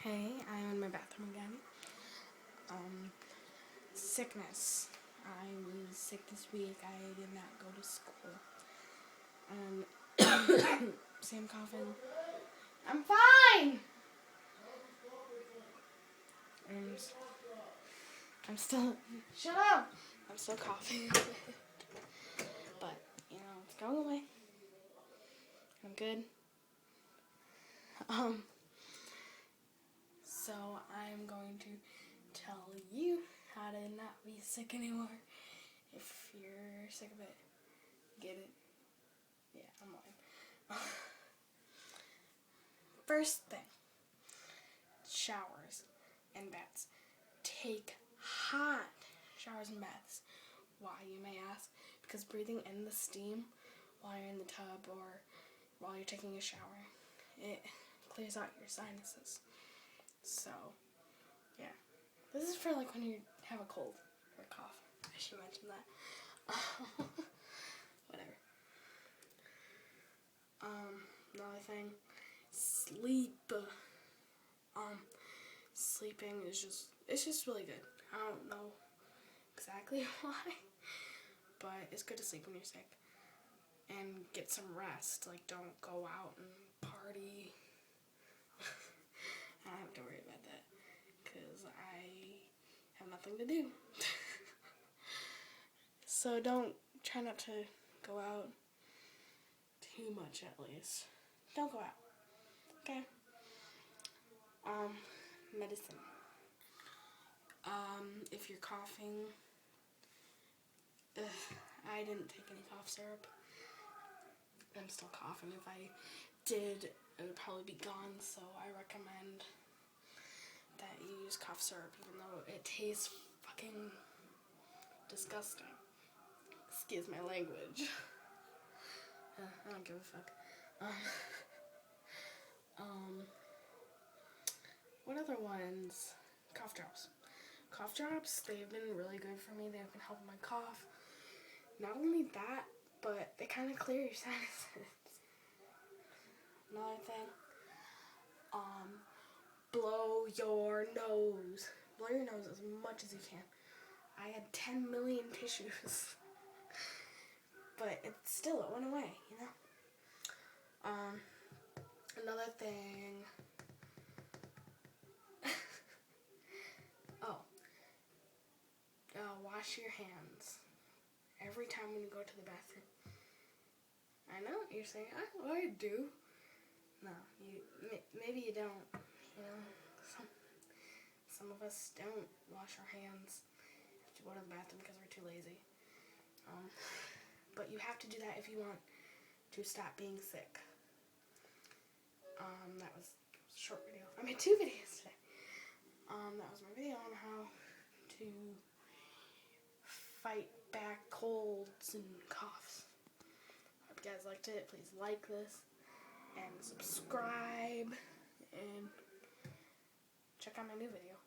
Hey, I'm in my bathroom again. Sickness. I was sick this week. I did not go to school. See, I'm coughing. I'm fine! And I'm still... Shut up! I'm still coughing. But, it's going away. I'm good. So I'm going to tell you how to not be sick anymore. If you're sick of it, get it. Yeah, I'm lying. First thing, showers and baths. Take hot showers and baths. Why, you may ask? Because breathing in the steam while you're in the tub or while you're taking a shower, it clears out your sinuses. So, yeah. This is for like when you have a cold or a cough. I should mention that. Whatever. Another thing, sleep. Sleeping is just really good. I don't know exactly why, but it's good to sleep when you're sick and get some rest. Like, don't go out and party. I don't have to worry about that because I have nothing to do. So try not to go out too much, at least. Don't go out. Okay? Medicine. If you're coughing, I didn't take any cough syrup. I'm still coughing. If I did, it would probably be gone, so I recommend that you use cough syrup, even though it tastes fucking disgusting. Excuse my language. I don't give a fuck. What other ones? Cough drops. Cough drops, they've been really good for me. They've been helping my cough. Not only that, but they kind of clear your sinuses. Another thing, blow your nose. Blow your nose as much as you can. I had 10 million tissues. But it went away, Another thing. Wash your hands every time when you go to the bathroom. I know what you're saying. I do. No, maybe you don't. Some of us don't wash our hands to go to the bathroom because we're too lazy. But you have to do that if you want to stop being sick. That was a short video. I made 2 videos today. That was my video on how to fight back colds and coughs. Hope you guys liked it. Please like this and subscribe and check out my new video.